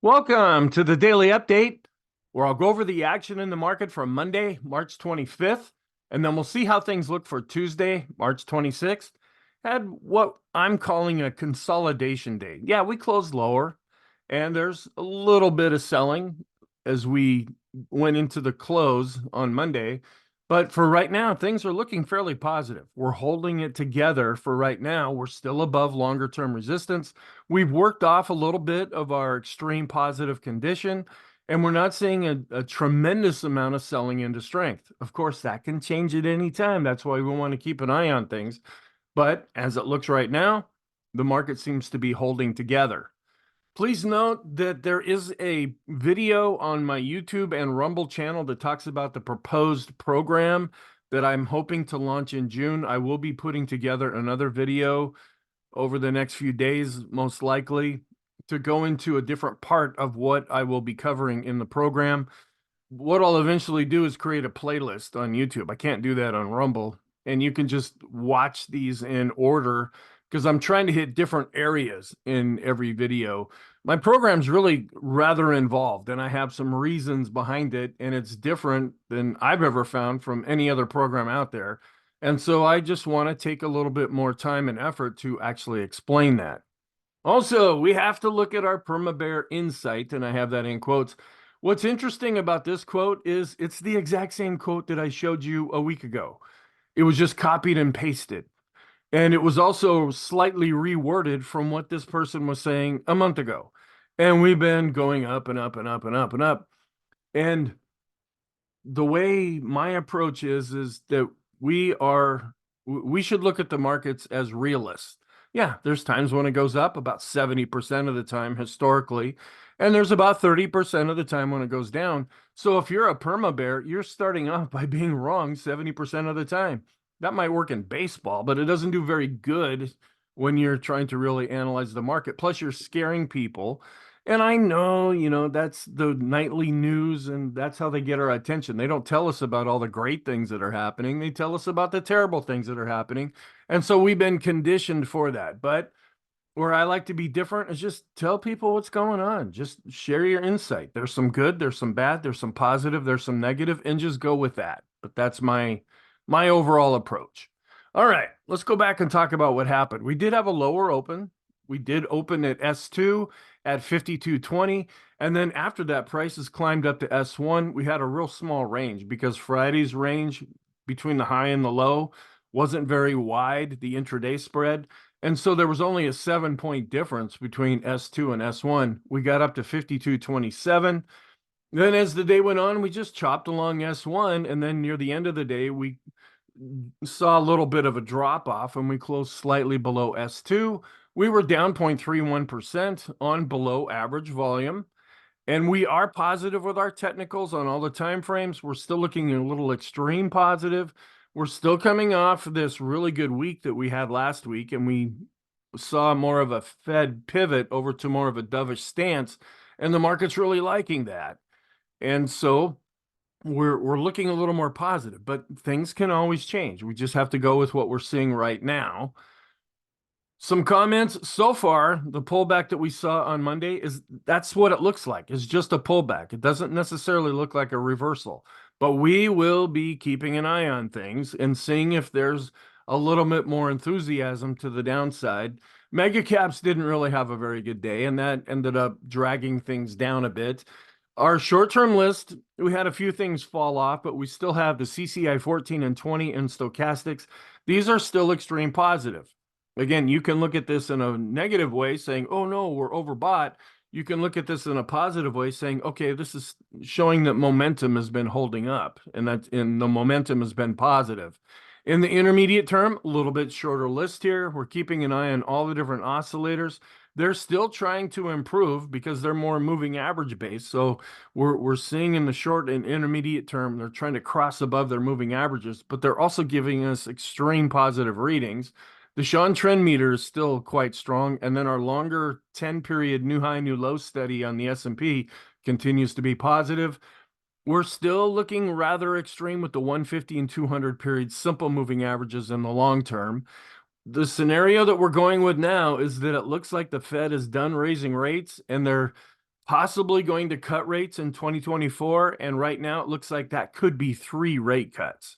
Welcome to the Daily Update, where I'll go over the action in the market for Monday, March 25th, and then we'll see how things look for Tuesday, March 26th. Had what I'm calling a consolidation day. Yeah, we closed lower, and there's a little bit of selling as we went into the close on Monday. But for right now, things are looking fairly positive. We're holding it together for right now. We're still above longer term resistance. We've worked off a little bit of our extreme positive condition, and we're not seeing a tremendous amount of selling into strength. Of course, that can change at any time. That's why we want to keep an eye on things. But as it looks right now, the market seems to be holding together. Please note that there is a video on my YouTube and Rumble channel that talks about the proposed program that I'm hoping to launch in June. I will be putting together another video over the next few days, most likely, to go into a different part of what I will be covering in the program. What I'll eventually do is create a playlist on YouTube. I can't do that on Rumble, and you can just watch these in order because I'm trying to hit different areas in every video. My program's really rather involved, and I have some reasons behind it, and it's different than I've ever found from any other program out there. And so I just want to take a little bit more time and effort to actually explain that. Also, we have to look at our perma-bear insight, and I have that in quotes. What's interesting about this quote is it's the exact same quote that I showed you a week ago. It was just copied and pasted. And it was also slightly reworded from what this person was saying a month ago. And we've been going up and up and up and up and up. And the way my approach is that we should look at the markets as realists. Yeah, there's times when it goes up about 70% of the time historically, and there's about 30% of the time when it goes down. So if you're a perma bear, you're starting off by being wrong 70% of the time. That might work in baseball, but it doesn't do very good when you're trying to really analyze the market. Plus, you're scaring people. And I know, that's the nightly news, and that's how they get our attention. They don't tell us about all the great things that are happening. They tell us about the terrible things that are happening. And so we've been conditioned for that. But where I like to be different is just tell people what's going on. Just share your insight. There's some good, there's some bad, there's some positive, there's some negative, and just go with that. But that's my overall approach. All right, let's go back and talk about what happened. We did have a lower open. We did open at S2 at 52.20. And then after that, prices climbed up to S1. We had a real small range because Friday's range between the high and the low wasn't very wide, the intraday spread. And so there was only a 7-point difference between S2 and S1. We got up to 52.27. Then as the day went on, we just chopped along S1. And then near the end of the day, we saw a little bit of a drop off and we closed slightly below S2. We were down 0.31% on below average volume. And we are positive with our technicals on all the time frames. We're still looking a little extreme positive. We're still coming off this really good week that we had last week, and we saw more of a Fed pivot over to more of a dovish stance, and the market's really liking that. And so we're looking a little more positive, but things can always change. We just have to go with what we're seeing right now. Some comments so far, the pullback that we saw on Monday that's what it looks like. It's just a pullback. It doesn't necessarily look like a reversal, but we will be keeping an eye on things and seeing if there's a little bit more enthusiasm to the downside. Mega caps didn't really have a very good day, and that ended up dragging things down a bit. Our short-term list, we had a few things fall off, but we still have the CCI 14 and 20 and stochastics. These are still extreme positive. Again, you can look at this in a negative way saying, oh no, we're overbought. You can look at this in a positive way saying, okay, this is showing that momentum has been holding up and the momentum has been positive. In the intermediate term, a little bit shorter list here. We're keeping an eye on all the different oscillators. They're still trying to improve because they're more moving average based. So we're seeing in the short and intermediate term, they're trying to cross above their moving averages, but they're also giving us extreme positive readings. The Sean trend meter is still quite strong. And then our longer 10-period new high, new low study on the S&P continues to be positive. We're still looking rather extreme with the 150 and 200 period simple moving averages in the long term. The scenario that we're going with now is that it looks like the Fed is done raising rates and they're possibly going to cut rates in 2024. And right now it looks like that could be 3 rate cuts.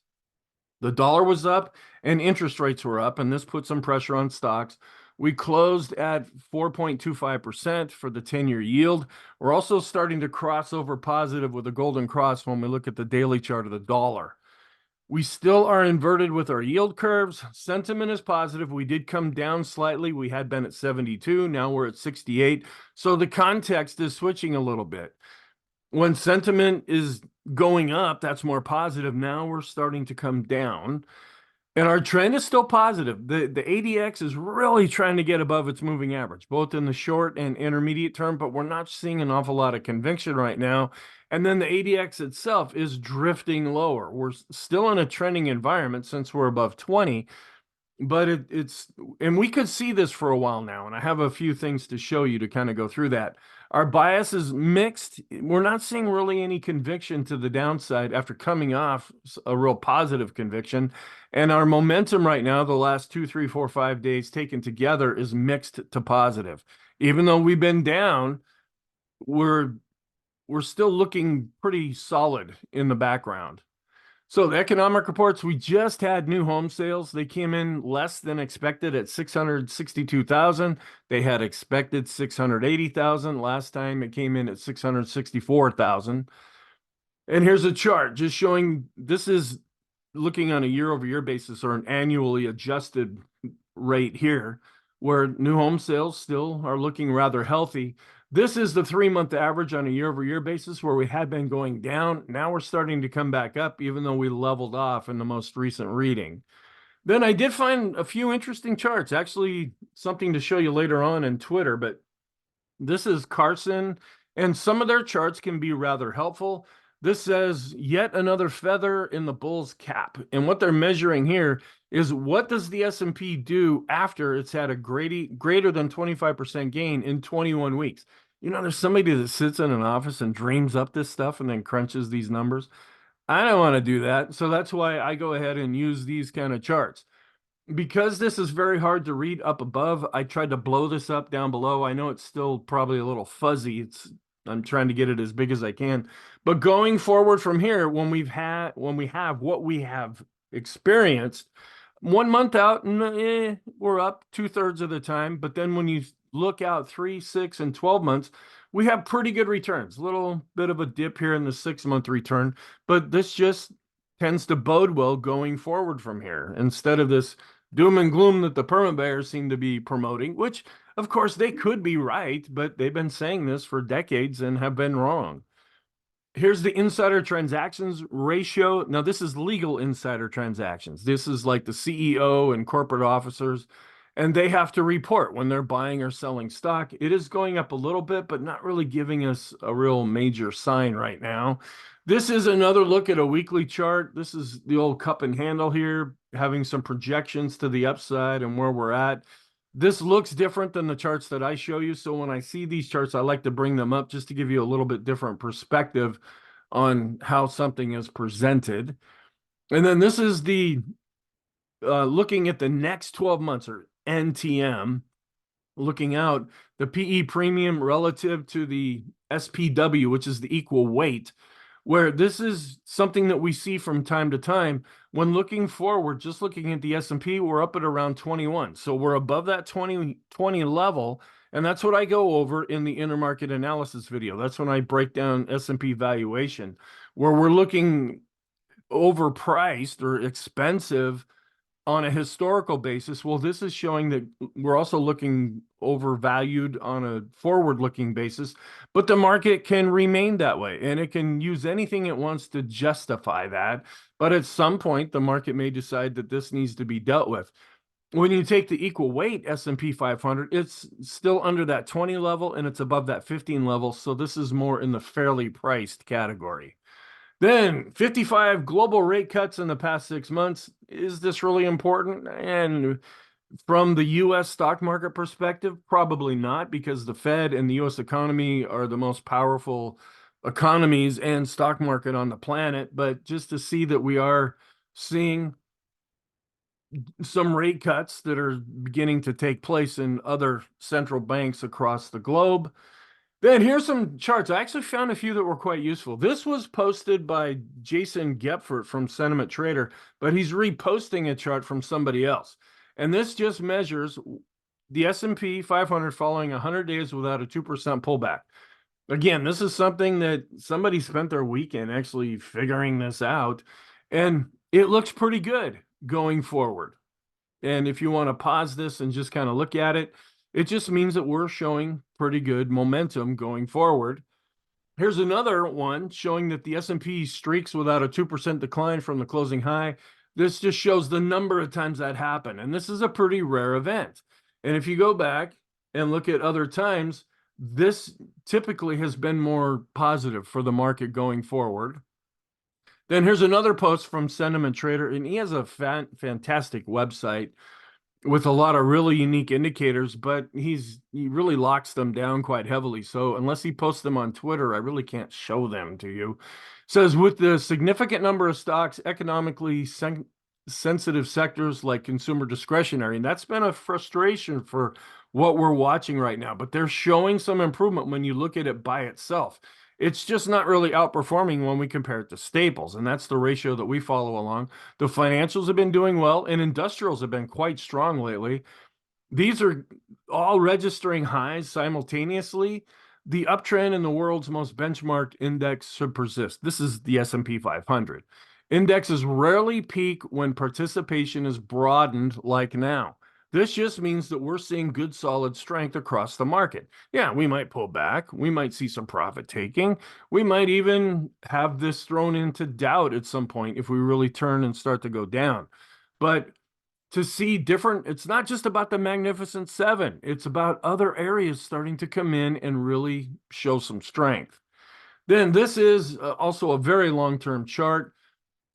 The dollar was up and interest rates were up, and this put some pressure on stocks. We closed at 4.25% for the 10-year yield. We're also starting to cross over positive with a golden cross when we look at the daily chart of the dollar. We still are inverted with our yield curves. Sentiment is positive. We did come down slightly. We had been at 72. Now we're at 68. So the context is switching a little bit. When sentiment is going up, that's more positive. Now we're starting to come down. And our trend is still positive. The ADX is really trying to get above its moving average, both in the short and intermediate term, but we're not seeing an awful lot of conviction right now. And then the ADX itself is drifting lower. We're still in a trending environment since we're above 20, but and we could see this for a while now. And I have a few things to show you to kind of go through that. Our bias is mixed. We're not seeing really any conviction to the downside after coming off a real positive conviction. And our momentum right now, the last 2, 3, 4, 5 days taken together, is mixed to positive. Even though we've been down, we're still looking pretty solid in the background. So the economic reports, we just had new home sales. They came in less than expected at 662,000. They had expected 680,000. Last time it came in at 664,000. And here's a chart just showing this is looking on a year-over-year basis or an annually adjusted rate here, where new home sales still are looking rather healthy. This is the 3-month average on a year-over-year basis where we had been going down. Now we're starting to come back up, even though we leveled off in the most recent reading. Then I did find a few interesting charts, actually something to show you later on in Twitter, but this is Carson, and some of their charts can be rather helpful. This says yet another feather in the bull's cap. And what they're measuring here is what does the S&P do after it's had a greater than 25% gain in 21 weeks. You know, there's somebody that sits in an office and dreams up this stuff and then crunches these numbers. I don't want to do that. So that's why I go ahead and use these kind of charts. Because this is very hard to read up above, I tried to blow this up down below. I know it's still probably a little fuzzy. I'm trying to get it as big as I can. But going forward from here, when we have what we have experienced, 1 month out, we're up 2/3 of the time. But then when you look out 3, 6, and 12 months, we have pretty good returns. A little bit of a dip here in the 6-month return, but this just tends to bode well going forward from here instead of this doom and gloom that the perma bears seem to be promoting, which of course they could be right, but they've been saying this for decades and have been wrong. Here's the insider transactions ratio. Now, this is legal insider transactions. This is like the CEO and corporate officers, and they have to report when they're buying or selling stock. It is going up a little bit, but not really giving us a real major sign right now. This is another look at a weekly chart. This is the old cup and handle here, having some projections to the upside and where we're at. This looks different than the charts that I show you. So when I see these charts, I like to bring them up just to give you a little bit different perspective on how something is presented. And then this is the looking at the next 12 months, or NTM, looking out the PE premium relative to the SPW, which is the equal weight, where this is something that we see from time to time. When looking forward, just looking at the S&P, we're up at around 21. So we're above that 20 level, and that's what I go over in the intermarket analysis video. That's when I break down S&P valuation, where we're looking overpriced or expensive on a historical basis. Well, this is showing that we're also looking overvalued on a forward-looking basis, but the market can remain that way, and it can use anything it wants to justify that. But at some point, the market may decide that this needs to be dealt with. When you take the equal weight S&P 500, it's still under that 20 level, and it's above that 15 level, so this is more in the fairly priced category. Then 55 global rate cuts in the past 6 months. Is this really important? And from the U.S. stock market perspective, probably not, because the Fed and the U.S. economy are the most powerful economies and stock market on the planet. But just to see that we are seeing some rate cuts that are beginning to take place in other central banks across the globe. Then here's some charts. I actually found a few that were quite useful. This was posted by Jason Gepfert from Sentiment Trader, but he's reposting a chart from somebody else. And this just measures the S&P 500 following 100 days without a 2% pullback. Again, this is something that somebody spent their weekend actually figuring this out, and it looks pretty good going forward. And if you want to pause this and just kind of look at it, it just means that we're showing pretty good momentum going forward. Here's another one showing that the S&P streaks without a 2% decline from the closing high. This just shows the number of times that happened. And this is a pretty rare event. And if you go back and look at other times, this typically has been more positive for the market going forward. Then here's another post from Sentiment Trader, and he has a fantastic website with a lot of really unique indicators, but he really locks them down quite heavily. So unless he posts them on Twitter, I really can't show them to you. Says with the significant number of stocks, economically sensitive sectors like consumer discretionary, and that's been a frustration for what we're watching right now, but they're showing some improvement when you look at it by itself. It's just not really outperforming when we compare it to staples, and that's the ratio that we follow along. The financials have been doing well, and industrials have been quite strong lately. These are all registering highs simultaneously. The uptrend in the world's most benchmarked index should persist. This is the S&P 500. Indexes rarely peak when participation is broadened like now. This just means that we're seeing good, solid strength across the market. Yeah, we might pull back. We might see some profit taking. We might even have this thrown into doubt at some point if we really turn and start to go down. But to see different, it's not just about the Magnificent Seven. It's about other areas starting to come in and really show some strength. Then this is also a very long-term chart.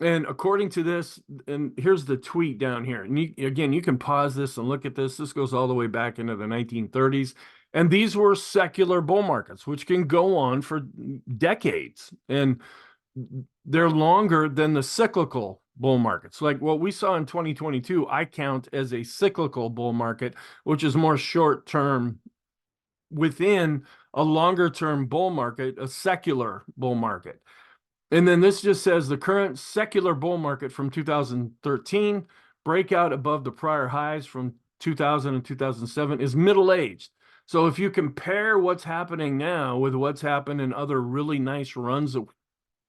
And according to this, and here's the tweet down here. And again, you can pause this and look at this. This goes all the way back into the 1930s. And these were secular bull markets, which can go on for decades. And they're longer than the cyclical bull markets. Like what we saw in 2022, I count as a cyclical bull market, which is more short term within a longer term bull market, a secular bull market. And then this just says the current secular bull market from 2013, breakout above the prior highs from 2000 and 2007 is middle-aged. So if you compare what's happening now with what's happened in other really nice runs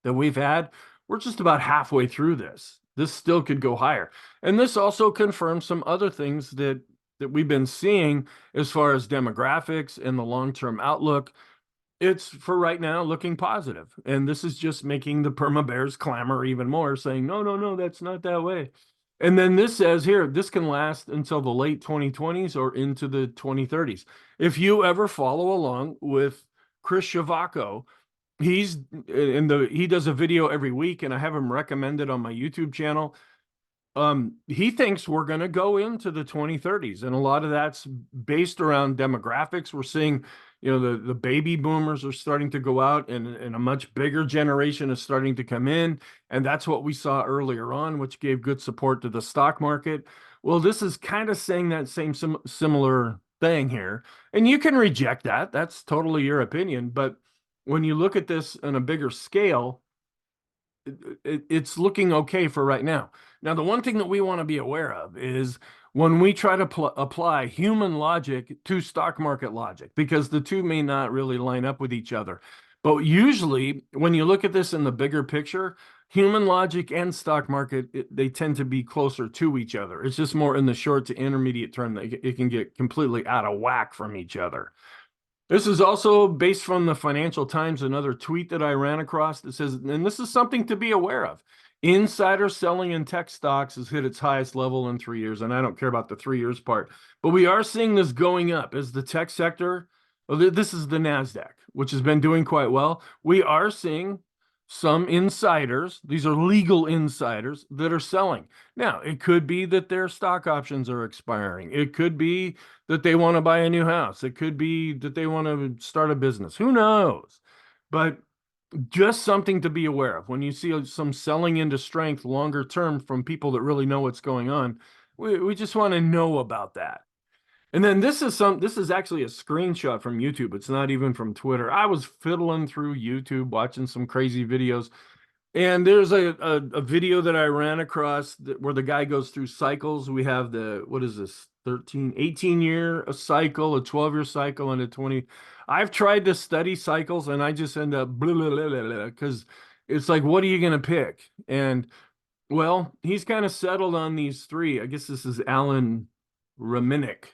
that we've had, we're just about halfway through this. This still could go higher. And this also confirms some other things that we've been seeing as far as demographics and the long-term outlook. It's for right now looking positive. And this is just making the perma bears clamor even more, saying, no, that's not that way. And then this says here, this can last until the late 2020s or into the 2030s. If you ever follow along with Chris Schiavocco, he does a video every week, and I have him recommended on my YouTube channel. He thinks we're going to go into the 2030s, and a lot of that's based around demographics. We're seeing, the baby boomers are starting to go out, and a much bigger generation is starting to come in, and that's what we saw earlier on, which gave good support to the stock market. Well, this is kind of saying that same similar thing here, and you can reject that. That's totally your opinion, but when you look at this on a bigger scale, it's looking okay for right now. Now, the one thing that we want to be aware of is when we try to apply human logic to stock market logic, because the two may not really line up with each other. But usually, when you look at this in the bigger picture, human logic and stock market, they tend to be closer to each other. It's just more in the short to intermediate term that it can get completely out of whack from each other. This is also based from the Financial Times, another tweet that I ran across that says, and this is something to be aware of, insider selling in tech stocks has hit its highest level in 3 years. And I don't care about the 3 years part, but we are seeing this going up as the tech sector. This is the NASDAQ, which has been doing quite well. We are seeing some insiders, these are legal insiders, that are selling. Now, it could be that their stock options are expiring. It could be that they want to buy a new house. It could be that they want to start a business. Who knows? But just something to be aware of. When you see some selling into strength longer term from people that really know what's going on, we just want to know about that. And then this is actually a screenshot from YouTube. It's not even from Twitter. I was fiddling through YouTube watching some crazy videos. And there's a video that I ran across where the guy goes through cycles. We have what is this, 18-year a cycle, a 12-year cycle, and a 20. I've tried to study cycles and I just end up blah, blah, blah, blah, because it's like, what are you going to pick? And well, he's kind of settled on these three. I guess this is Alan Raminick.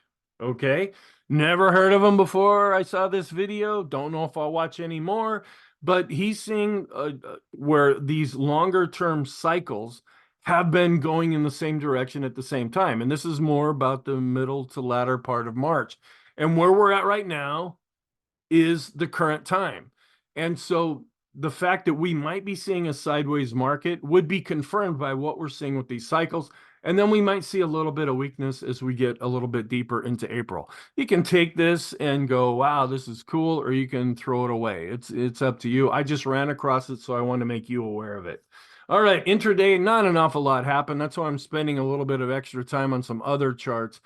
Okay. Never heard of him before I saw this video. Don't know if I'll watch any more. But he's seeing where these longer term cycles have been going in the same direction at the same time. And this is more about the middle to latter part of March. And where we're at right now is the current time. And so the fact that we might be seeing a sideways market would be confirmed by what we're seeing with these cycles. And then we might see a little bit of weakness as we get a little bit deeper into April. You can take this and go, wow, this is cool, or you can throw it away. It's up to you. I just ran across it, so I want to make you aware of it. All right, intraday, not an awful lot happened. That's why I'm spending a little bit of extra time on some other charts.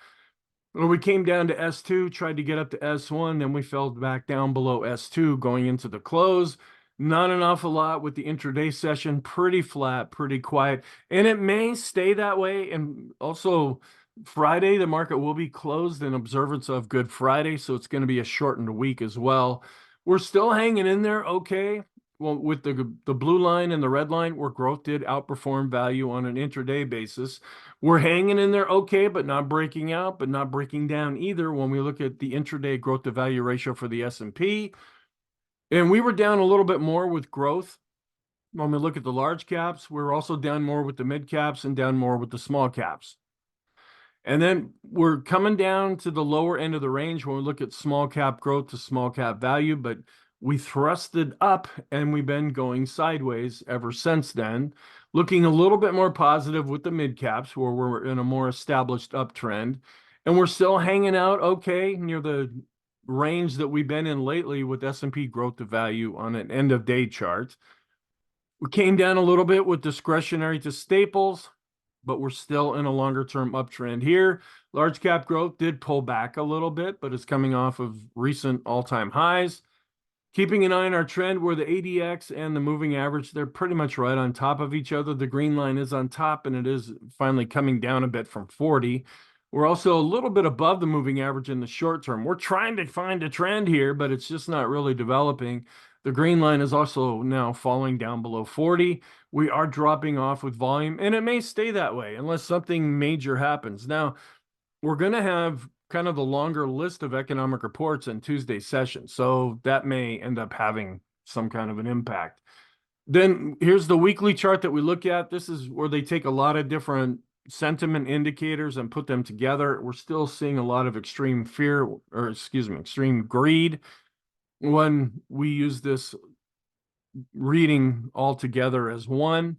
Well, we came down to S2, tried to get up to S1, then we fell back down below S2 going into the close. Not an awful lot with the intraday session, pretty flat, pretty quiet, and it may stay that way. And also, Friday, the market will be closed in observance of Good Friday, so it's going to be a shortened week as well. We're still hanging in there, okay. Well, with the blue line and the red line, where growth did outperform value on an intraday basis. We're hanging in there okay, but not breaking out, but not breaking down either when we look at the intraday growth to value ratio for the S&P. And we were down a little bit more with growth. When we look at the large caps, we're also down more with the mid caps and down more with the small caps. And then we're coming down to the lower end of the range when we look at small cap growth to small cap value, but we thrusted up and we've been going sideways ever since then, looking a little bit more positive with the mid caps where we're in a more established uptrend. And we're still hanging out okay near the range that we've been in lately with S&P growth to value on an end of day chart. We came down a little bit with discretionary to staples, but we're still in a longer term uptrend here. Large cap growth did pull back a little bit, but it's coming off of recent all-time highs. Keeping an eye on our trend where the ADX and the moving average, they're pretty much right on top of each other. The green line is on top and it is finally coming down a bit from 40. We're also a little bit above the moving average in the short term. We're trying to find a trend here, but it's just not really developing. The green line is also now falling down below 40. We are dropping off with volume, and it may stay that way unless something major happens. Now, we're going to have kind of the longer list of economic reports in Tuesday's session, so that may end up having some kind of an impact. Then here's the weekly chart that we look at. This is where they take a lot of different sentiment indicators and put them together. We're still seeing a lot of extreme fear, or excuse me, extreme greed when we use this reading all together as one.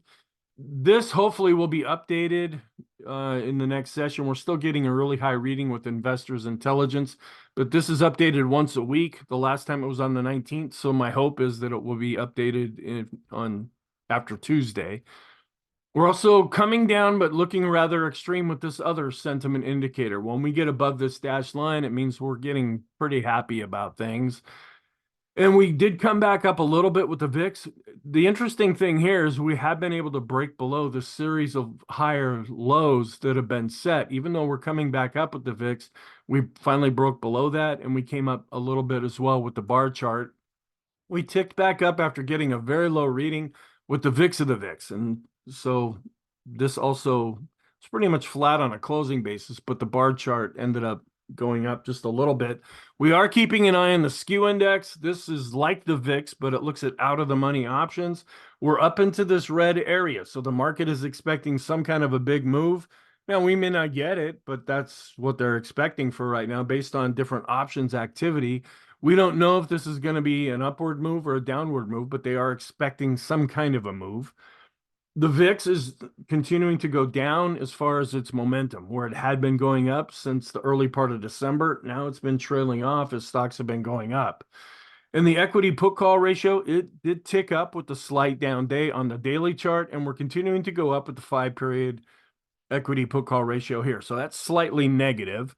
This hopefully will be updated in the next session. We're still getting a really high reading with Investors Intelligence, but this is updated once a week. The last time it was on the 19th, so my hope is that it will be updated on after Tuesday. We're also coming down, but looking rather extreme with this other sentiment indicator. When we get above this dashed line, it means we're getting pretty happy about things. And we did come back up a little bit with the VIX. The interesting thing here is we have been able to break below the series of higher lows that have been set. Even though we're coming back up with the VIX, we finally broke below that, and we came up a little bit as well with the bar chart. We ticked back up after getting a very low reading with the VIX of the VIX. And so this also is pretty much flat on a closing basis, but the bar chart ended up going up just a little bit. We are keeping an eye on the skew index. This is like the VIX, but it looks at out of the money options. We're up into this red area, so the market is expecting some kind of a big move. Now, we may not get it, but that's what they're expecting for right now based on different options activity. We don't know if this is going to be an upward move or a downward move, but they are expecting some kind of a move. The VIX is continuing to go down as far as its momentum, where it had been going up since the early part of December. Now it's been trailing off as stocks have been going up. And the equity put call ratio, it did tick up with the slight down day on the daily chart, and we're continuing to go up with the 5-period equity put call ratio here. So that's slightly negative.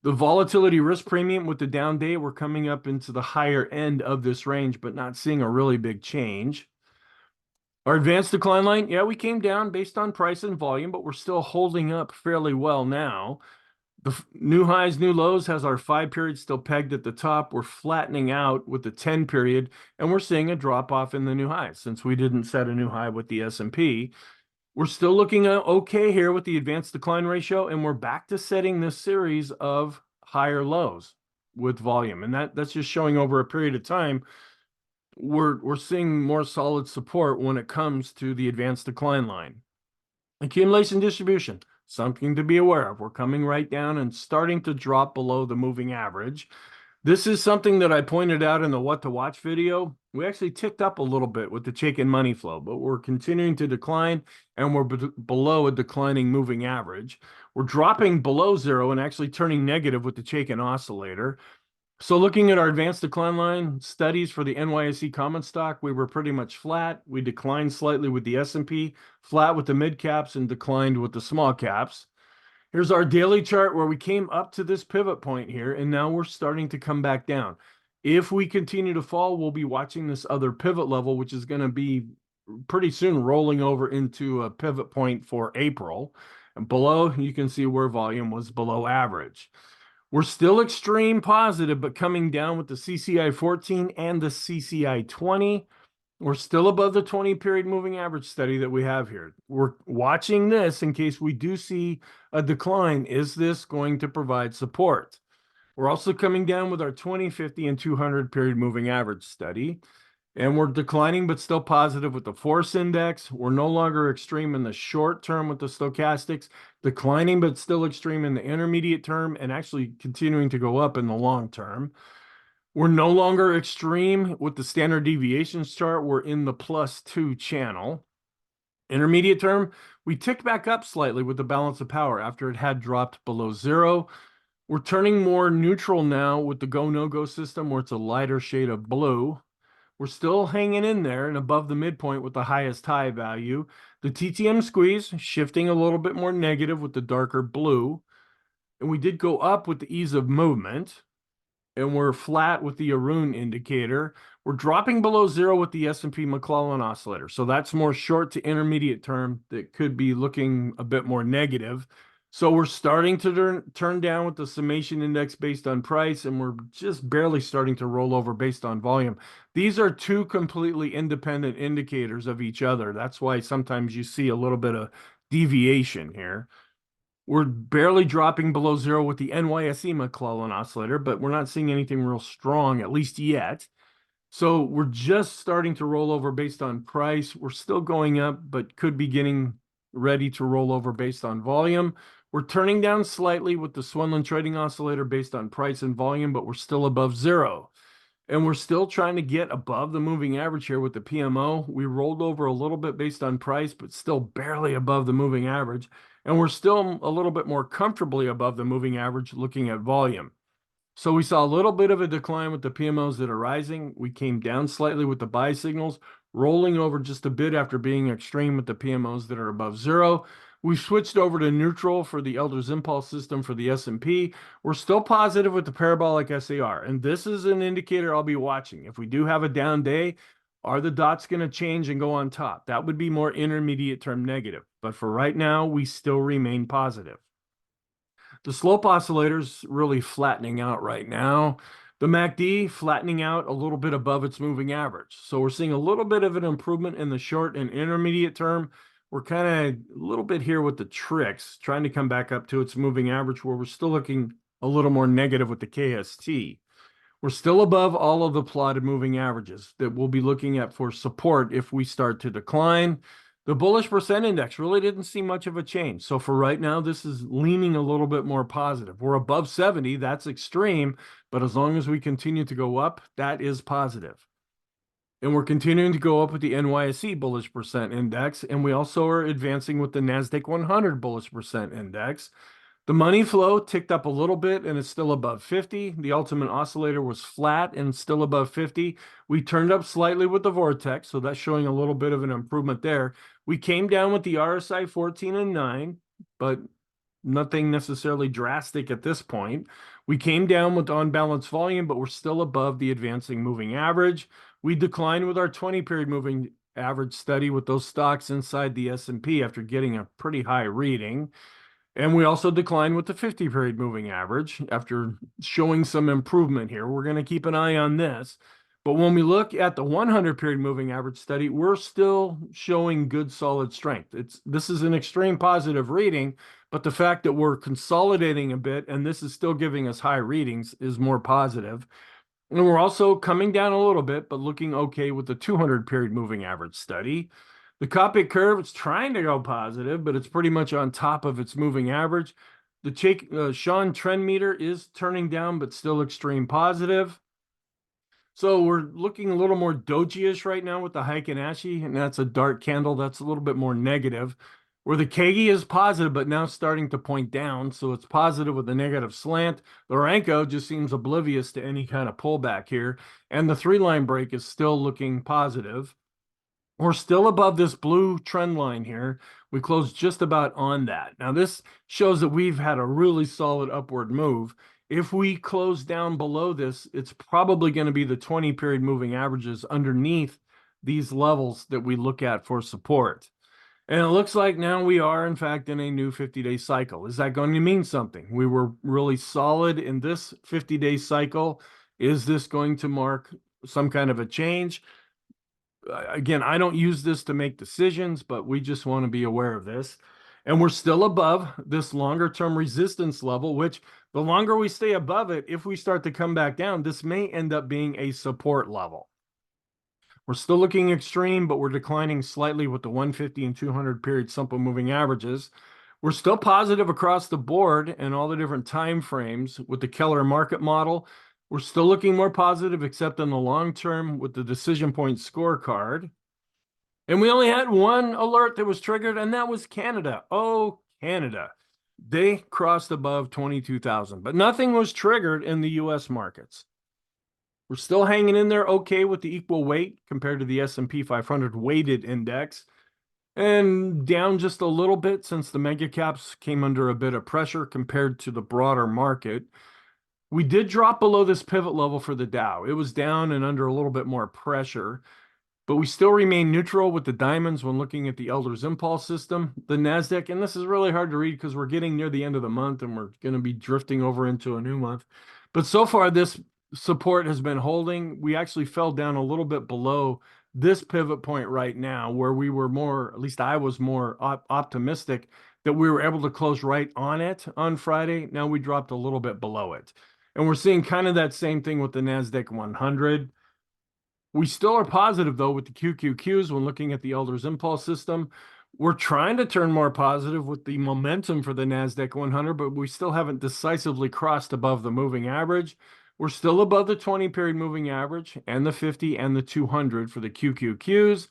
The volatility risk premium with the down day, we're coming up into the higher end of this range, but not seeing a really big change. Our advanced decline line, yeah, we came down based on price and volume, but we're still holding up fairly well now. The new highs, new lows has our 5 period still pegged at the top. We're flattening out with the 10 period, and we're seeing a drop off in the new highs since we didn't set a new high with the S&P. We're still looking okay here with the advanced decline ratio, and we're back to setting this series of higher lows with volume. And that's just showing over a period of time. We're seeing more solid support when it comes to the advanced decline line. Accumulation distribution, something to be aware of. We're coming right down and starting to drop below the moving average. This is something that I pointed out in the What to Watch video. We actually ticked up a little bit with the Chaikin money flow, but we're continuing to decline, and we're below a declining moving average. We're dropping below zero and actually turning negative with the Chaikin oscillator. So looking at our advanced decline line studies for the NYSE common stock, we were pretty much flat. We declined slightly with the S&P, flat with the mid caps, and declined with the small caps. Here's our daily chart where we came up to this pivot point here, and now we're starting to come back down. If we continue to fall, we'll be watching this other pivot level, which is going to be pretty soon rolling over into a pivot point for April. And below, you can see where volume was below average. We're still extreme positive, but coming down with the CCI 14 and the CCI 20. We're still above the 20 period moving average study that we have here. We're watching this in case we do see a decline. Is this going to provide support? We're also coming down with our 20, 50, and 200 period moving average study. And we're declining, but still positive with the force index. We're no longer extreme in the short term with the stochastics, declining, but still extreme in the intermediate term, and actually continuing to go up in the long term. We're no longer extreme with the standard deviations chart. We're in the +2 channel. Intermediate term, we ticked back up slightly with the balance of power after it had dropped below zero. We're turning more neutral now with the go-no-go system, where it's a lighter shade of blue. We're still hanging in there and above the midpoint with the highest high value. The TTM squeeze shifting a little bit more negative with the darker blue. And we did go up with the ease of movement. And we're flat with the Erin indicator. We're dropping below zero with the S&P McClellan oscillator. So that's more short to intermediate term that could be looking a bit more negative. So we're starting to turn down with the summation index based on price, and we're just barely starting to roll over based on volume. These are two completely independent indicators of each other. That's why sometimes you see a little bit of deviation here. We're barely dropping below zero with the NYSE McClellan oscillator, but we're not seeing anything real strong, at least yet. So we're just starting to roll over based on price. We're still going up, but could be getting ready to roll over based on volume. We're turning down slightly with the Swenlin trading oscillator based on price and volume, but we're still above zero. And we're still trying to get above the moving average here with the PMO. We rolled over a little bit based on price, but still barely above the moving average. And we're still a little bit more comfortably above the moving average looking at volume. So we saw a little bit of a decline with the PMOs that are rising. We came down slightly with the buy signals, rolling over just a bit after being extreme with the PMOs that are above zero. We switched over to neutral for the Elder's Impulse system for the S&P. We're still positive with the parabolic SAR, and this is an indicator I'll be watching. If we do have a down day, are the dots going to change and go on top? That would be more intermediate term negative. But for right now, we still remain positive. The slope oscillator's really flattening out right now. The MACD flattening out a little bit above its moving average. So we're seeing a little bit of an improvement in the short and intermediate term. We're kind of a little bit here with the tricks, trying to come back up to its moving average, where we're still looking a little more negative with the KST. We're still above all of the plotted moving averages that we'll be looking at for support if we start to decline. The bullish percent index really didn't see much of a change. So for right now, this is leaning a little bit more positive. We're above 70, that's extreme, but as long as we continue to go up, that is positive. And we're continuing to go up with the NYSE bullish percent index, and we also are advancing with the NASDAQ 100 bullish percent index. The money flow ticked up a little bit and it's still above 50. The ultimate oscillator was flat and still above 50. We turned up slightly with the vortex, so that's showing a little bit of an improvement there. We came down with the RSI 14 and 9, but nothing necessarily drastic at this point. We came down with on-balance volume, but we're still above the advancing moving average. We declined with our 20-period moving average study with those stocks inside the S&P after getting a pretty high reading. And we also declined with the 50-period moving average after showing some improvement here. We're going to keep an eye on this. But when we look at the 100-period moving average study, we're still showing good, solid strength. This is an extreme positive reading, but the fact that we're consolidating a bit and this is still giving us high readings is more positive. And we're also coming down a little bit, but looking okay with the 200-period moving average study. The Copic curve is trying to go positive, but it's pretty much on top of its moving average. The Sean trend meter is turning down, but still extreme positive. So we're looking a little more doji-ish right now with the Heiken Ashi, and that's a dark candle. That's a little bit more negative. Where the Kagi is positive, but now starting to point down. So it's positive with a negative slant. The Renko just seems oblivious to any kind of pullback here. And the 3-line break is still looking positive. We're still above this blue trend line here. We closed just about on that. Now, this shows that we've had a really solid upward move. If we close down below this, it's probably going to be the 20-period moving averages underneath these levels that we look at for support. And it looks like now we are, in fact, in a new 50-day cycle. Is that going to mean something? We were really solid in this 50-day cycle. Is this going to mark some kind of a change? Again, I don't use this to make decisions, but we just want to be aware of this. And we're still above this longer-term resistance level, which the longer we stay above it, if we start to come back down, this may end up being a support level. We're still looking extreme, but we're declining slightly with the 150 and 200 period simple moving averages. We're still positive across the board and all the different time frames with the Keller market model. We're still looking more positive, except in the long term with the decision point scorecard. And we only had one alert that was triggered, and that was Canada. Oh, Canada. They crossed above 22,000, but nothing was triggered in the U.S. markets. We're still hanging in there okay with the equal weight compared to the S&P 500 weighted index, and down just a little bit since the mega caps came under a bit of pressure compared to the broader market. We did drop below this pivot level for the Dow. It was down and under a little bit more pressure, but we still remain neutral with the diamonds when looking at the Elder's Impulse system. The NASDAQ, and this is really hard to read because we're getting near the end of the month and we're going to be drifting over into a new month. But so far, this support has been holding. We actually fell down a little bit below this pivot point right now, where we were more, at least I was more optimistic that we were able to close right on it on Friday. Now we dropped a little bit below it. And we're seeing kind of that same thing with the NASDAQ 100. We still are positive, though, with the QQQs when looking at the Elder's Impulse system. We're trying to turn more positive with the momentum for the NASDAQ 100, but we still haven't decisively crossed above the moving average. We're still above the 20-period moving average and the 50 and the 200 for the QQQs.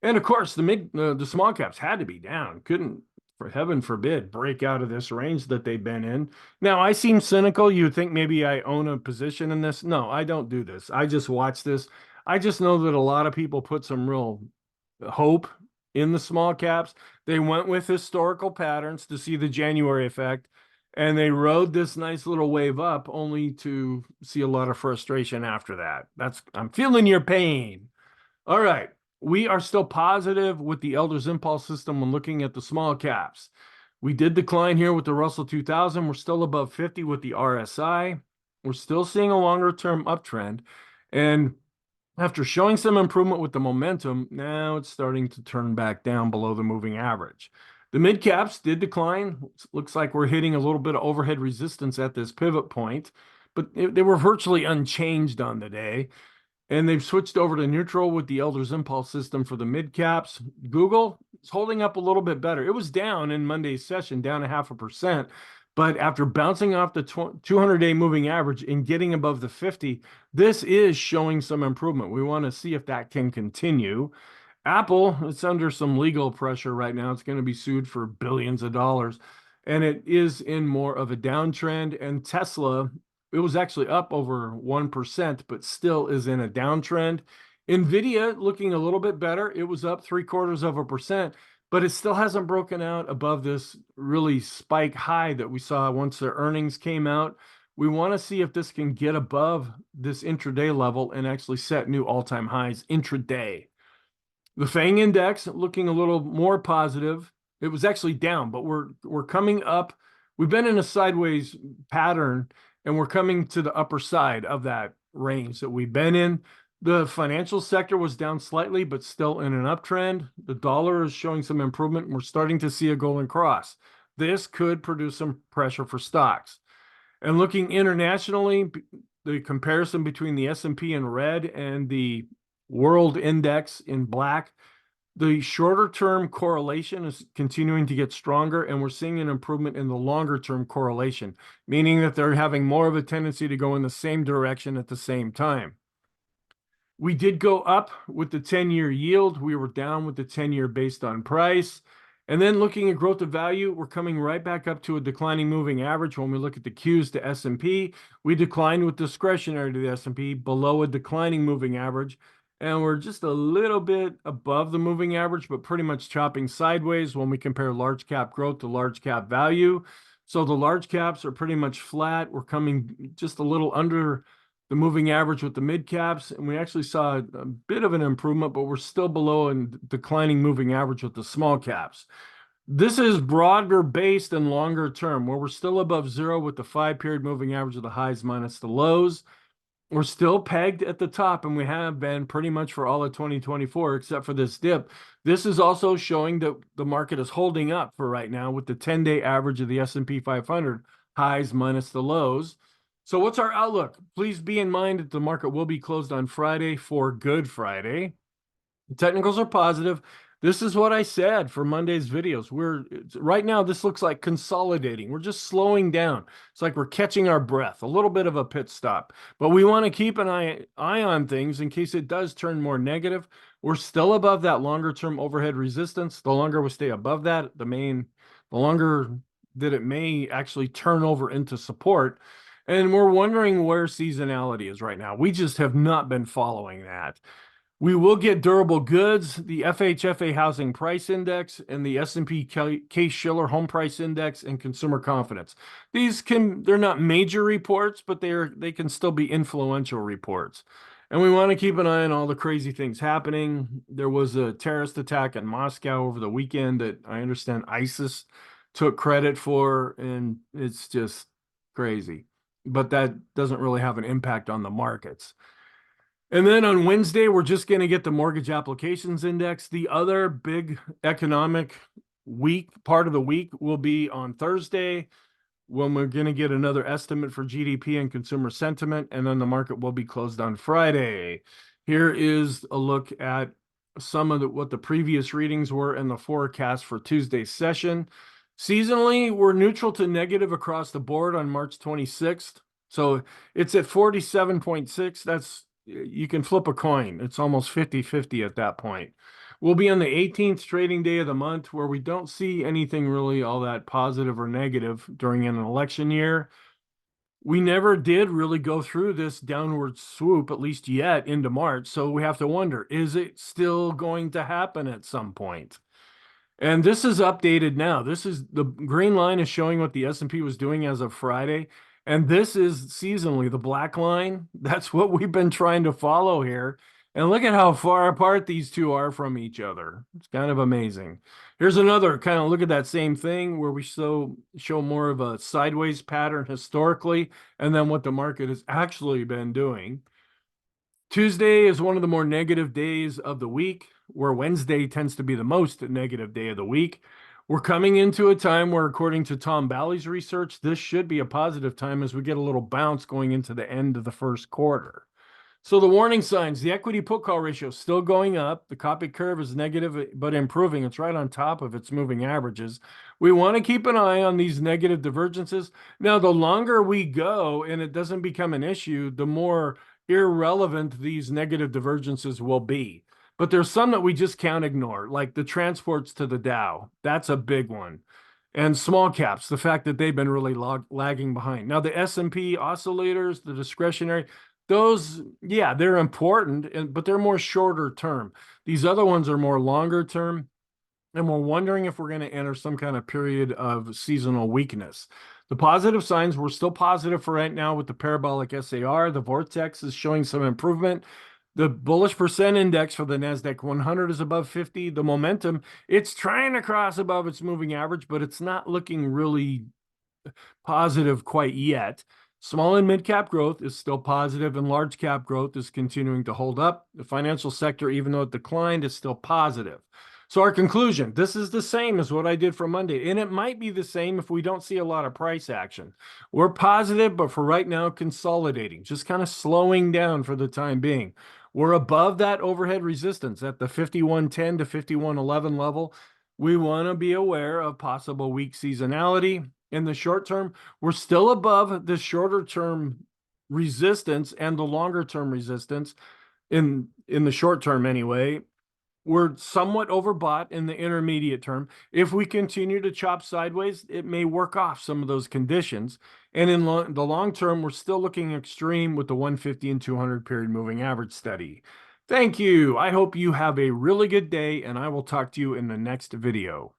And, of course, the small caps had to be down. Couldn't, for heaven forbid, break out of this range that they've been in. Now, I seem cynical. You think maybe I own a position in this. No, I don't do this. I just watch this. I just know that a lot of people put some real hope in the small caps. They went with historical patterns to see the January effect, and they rode this nice little wave up only to see a lot of frustration after that. I'm feeling your pain. All right. We are still positive with the Elder's Impulse system when looking at the small caps. We did decline here with the Russell 2000. We're still above 50 with the RSI. We're still seeing a longer-term uptrend. And after showing some improvement with the momentum, now it's starting to turn back down below the moving average. The mid caps did decline. Looks like we're hitting a little bit of overhead resistance at this pivot point, but they were virtually unchanged on the day. And they've switched over to neutral with the Elder's Impulse system for the mid caps. Google is holding up a little bit better. It was down in Monday's session, down 0.5%. But after bouncing off the 200-day moving average and getting above the 50, this is showing some improvement. We want to see if that can continue. Apple, it's under some legal pressure right now. It's going to be sued for billions of dollars. And it is in more of a downtrend. And Tesla, it was actually up over 1%, but still is in a downtrend. NVIDIA looking a little bit better. It was up 0.75%. but it still hasn't broken out above this really spike high that we saw once their earnings came out. We want to see if this can get above this intraday level and actually set new all-time highs intraday. The FANG index looking a little more positive. It was actually down, but we're coming up. We've been in a sideways pattern, and we're coming to the upper side of that range that we've been in. The financial sector was down slightly, but still in an uptrend. The dollar is showing some improvement. We're starting to see a golden cross. This could produce some pressure for stocks. And looking internationally, the comparison between the S&P in red and the world index in black, the shorter term correlation is continuing to get stronger, and we're seeing an improvement in the longer term correlation, meaning that they're having more of a tendency to go in the same direction at the same time. We did go up with the 10-year yield. We were down with the 10-year based on price. And then looking at growth of value, we're coming right back up to a declining moving average. When we look at the Qs to S&P, we declined with discretionary to the S&P below a declining moving average. And we're just a little bit above the moving average, but pretty much chopping sideways when we compare large cap growth to large cap value. So the large caps are pretty much flat. We're coming just a little under the moving average with the mid caps, and we actually saw a bit of an improvement, but we're still below a declining moving average with the small caps. This is broader based and longer term, where we're still above zero with the 5-period moving average of the highs minus the lows. We're still pegged at the top, and we have been pretty much for all of 2024, except for this dip. This is also showing that the market is holding up for right now with the 10-day average of the S&P 500 highs minus the lows. So what's our outlook? Please be in mind that the market will be closed on Friday for Good Friday. The technicals are positive. This is what I said for Monday's videos. Right now, this looks like consolidating. We're just slowing down. It's like we're catching our breath, a little bit of a pit stop. But we want to keep an eye on things in case it does turn more negative. We're still above that longer-term overhead resistance. The longer we stay above that, the longer that it may actually turn over into support. And we're wondering where seasonality is right now. We just have not been following that. We will get durable goods, the FHFA Housing Price Index, and the S&P Case-Shiller Home Price Index, and consumer confidence. They're not major reports, but they can still be influential reports. And we want to keep an eye on all the crazy things happening. There was a terrorist attack in Moscow over the weekend that I understand ISIS took credit for, and it's just crazy. But that doesn't really have an impact on the markets. And then on Wednesday, we're just going to get the mortgage applications index. The other big economic part of the week will be on Thursday, when we're going to get another estimate for GDP and consumer sentiment, and then the market will be closed on Friday. Here is a look at some of what the previous readings were and the forecast for Tuesday's session. Seasonally, we're neutral to negative across the board on March 26th. So it's at 47.6. You can flip a coin. It's almost 50-50 at that point. We'll be on the 18th trading day of the month, where we don't see anything really all that positive or negative during an election year. We never did really go through this downward swoop, at least yet, into March. So we have to wonder, is it still going to happen at some point? And this is updated now. The green line is showing what the S&P was doing as of Friday. And this is seasonally the black line. That's what we've been trying to follow here. And look at how far apart these two are from each other. It's kind of amazing. Here's another kind of look at that same thing where we show more of a sideways pattern historically, and then what the market has actually been doing. Tuesday is one of the more negative days of the week, where Wednesday tends to be the most negative day of the week. We're coming into a time where, according to Tom Bowley's research, this should be a positive time as we get a little bounce going into the end of the first quarter. So the warning signs, the equity put call ratio is still going up. The copy curve is negative, but improving. It's right on top of its moving averages. We want to keep an eye on these negative divergences. Now, the longer we go and it doesn't become an issue, the more irrelevant these negative divergences will be. But there's some that we just can't ignore, like the transports to the Dow. That's a big one. And small caps, the fact that they've been really lagging behind. Now, the S&P oscillators, the discretionary, those, yeah, they're important, but they're more shorter term. These other ones are more longer term. and we're wondering if we're going to enter some kind of period of seasonal weakness. The positive signs, we're still positive for right now with the parabolic SAR. The vortex is showing some improvement. The bullish percent index for the NASDAQ 100 is above 50. The momentum, it's trying to cross above its moving average, but it's not looking really positive quite yet. Small and mid cap growth is still positive, and large cap growth is continuing to hold up. The financial sector, even though it declined, is still positive. So our conclusion, this is the same as what I did for Monday, and it might be the same if we don't see a lot of price action. We're positive, but for right now, consolidating, just kind of slowing down for the time being. We're above that overhead resistance at the 5110 to 5111 level. We want to be aware of possible weak seasonality. In the short term, we're still above the shorter term resistance and the longer term resistance in the short term anyway. We're somewhat overbought in the intermediate term. If we continue to chop sideways, it may work off some of those conditions. And in the long term, we're still looking extreme with the 150 and 200 period moving average study. Thank you. I hope you have a really good day, and I will talk to you in the next video.